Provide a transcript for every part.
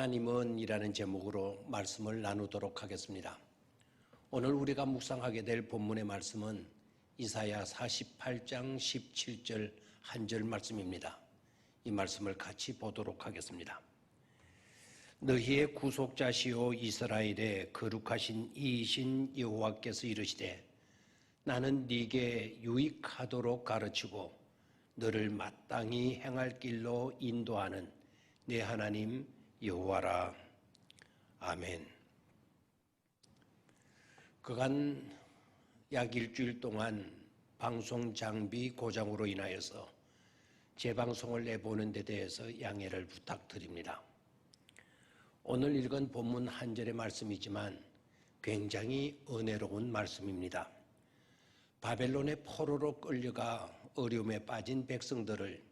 하나님은 이라는 제목으로 말씀을 나누도록 하겠습니다. 오늘 우리가 묵상하게 될 본문의 말씀은 이사야 48장 17절 한 절 말씀입니다. 이 말씀을 같이 보도록 하겠습니다. 너희의 구속자시오 이스라엘의 거룩하신 이이신 여호와께서 이르시되 나는 네게 유익하도록 가르치고 너를 마땅히 행할 길로 인도하는 내 하나님 여호와라. 아멘. 그간 약 일주일 동안 방송 장비 고장으로 인하여서 재방송을 내보는 데 대해서 양해를 부탁드립니다. 오늘 읽은 본문 한 절의 말씀이지만 굉장히 은혜로운 말씀입니다. 바벨론의 포로로 끌려가 어려움에 빠진 백성들을,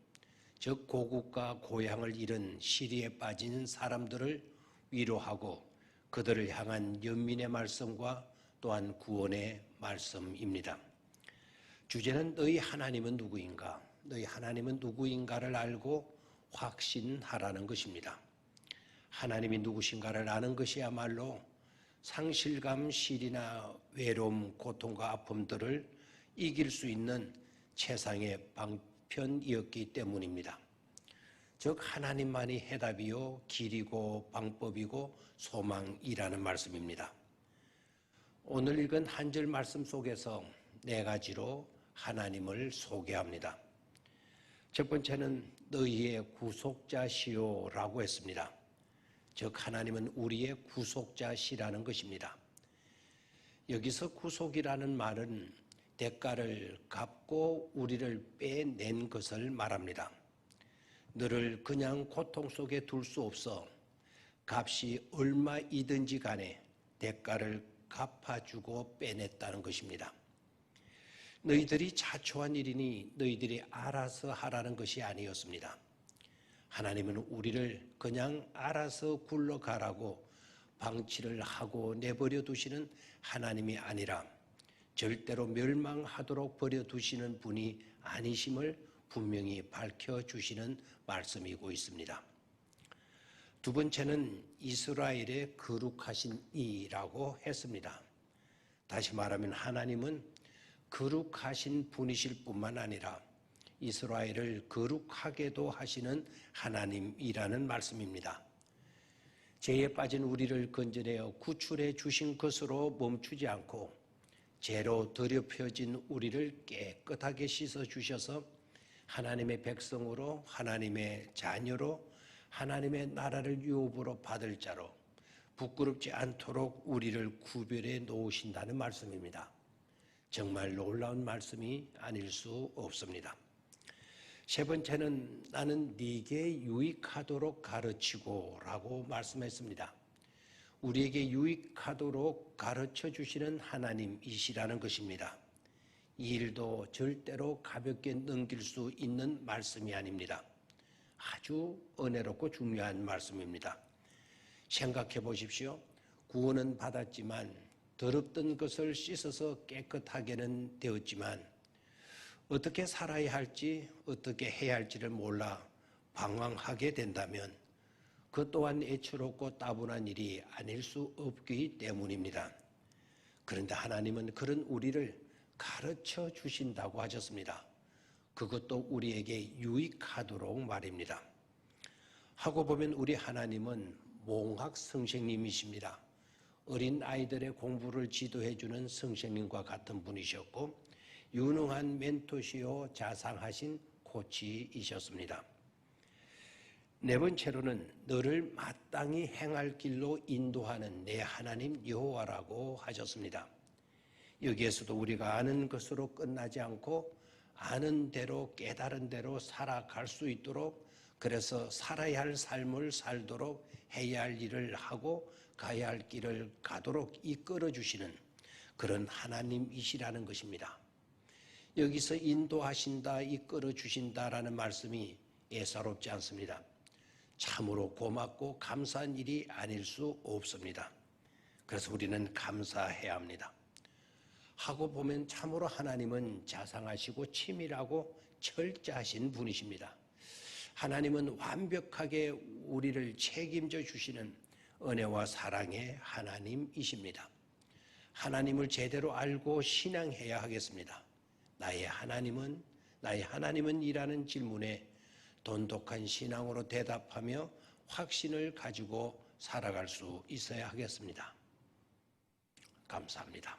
즉 고국과 고향을 잃은 시리에 빠진 사람들을 위로하고 그들을 향한 연민의 말씀과 또한 구원의 말씀입니다. 주제는 너희 하나님은 누구인가? 너희 하나님은 누구인가를 알고 확신하라는 것입니다. 하나님이 누구신가를 아는 것이야말로 상실감, 시리나 외로움, 고통과 아픔들을 이길 수 있는 최상의 방편이었기 때문입니다. 즉 하나님만이 해답이요 길이고 방법이고 소망이라는 말씀입니다. 오늘 읽은 한 절 말씀 속에서 네 가지로 하나님을 소개합니다. 첫 번째는 너희의 구속자시오라고 했습니다. 즉 하나님은 우리의 구속자시라는 것입니다. 여기서 구속이라는 말은 대가를 갚고 우리를 빼낸 것을 말합니다. 너를 그냥 고통 속에 둘 수 없어 값이 얼마이든지 간에 대가를 갚아주고 빼냈다는 것입니다. 너희들이 자초한 일이니 너희들이 알아서 하라는 것이 아니었습니다. 하나님은 우리를 그냥 알아서 굴러가라고 방치를 하고 내버려 두시는 하나님이 아니라 절대로 멸망하도록 버려두시는 분이 아니심을 분명히 밝혀주시는 말씀이고 있습니다. 두 번째는 이스라엘의 거룩하신 이라고 했습니다. 다시 말하면 하나님은 거룩하신 분이실 뿐만 아니라 이스라엘을 거룩하게도 하시는 하나님이라는 말씀입니다. 죄에 빠진 우리를 건져내어 구출해 주신 것으로 멈추지 않고 죄로 더럽혀진 우리를 깨끗하게 씻어주셔서 하나님의 백성으로, 하나님의 자녀로, 하나님의 나라를 유업으로 받을 자로 부끄럽지 않도록 우리를 구별해 놓으신다는 말씀입니다. 정말 놀라운 말씀이 아닐 수 없습니다. 세 번째는 나는 네게 유익하도록 가르치고 라고 말씀했습니다. 우리에게 유익하도록 가르쳐 주시는 하나님이시라는 것입니다. 이 일도 절대로 가볍게 넘길 수 있는 말씀이 아닙니다. 아주 은혜롭고 중요한 말씀입니다. 생각해 보십시오. 구원은 받았지만 더럽던 것을 씻어서 깨끗하게는 되었지만 어떻게 살아야 할지 어떻게 해야 할지를 몰라 방황하게 된다면 그 또한 애처롭고 따분한 일이 아닐 수 없기 때문입니다. 그런데 하나님은 그런 우리를 가르쳐 주신다고 하셨습니다. 그것도 우리에게 유익하도록 말입니다. 하고 보면 우리 하나님은 몽학 선생님이십니다. 어린 아이들의 공부를 지도해 주는 선생님과 같은 분이셨고 유능한 멘토시요 자상하신 코치이셨습니다. 네 번째로는 너를 마땅히 행할 길로 인도하는 내 하나님 여호와라고 하셨습니다. 여기에서도 우리가 아는 것으로 끝나지 않고 아는 대로 깨달은 대로 살아갈 수 있도록, 그래서 살아야 할 삶을 살도록 해야 할 일을 하고 가야 할 길을 가도록 이끌어 주시는 그런 하나님이시라는 것입니다. 여기서 인도하신다, 이끌어 주신다라는 말씀이 예사롭지 않습니다. 참으로 고맙고 감사한 일이 아닐 수 없습니다. 그래서 우리는 감사해야 합니다. 하고 보면 참으로 하나님은 자상하시고 치밀하고 철저하신 분이십니다. 하나님은 완벽하게 우리를 책임져 주시는 은혜와 사랑의 하나님이십니다. 하나님을 제대로 알고 신앙해야 하겠습니다. 나의 하나님은 이라는 질문에 돈독한 신앙으로 대답하며 확신을 가지고 살아갈 수 있어야 하겠습니다. 감사합니다.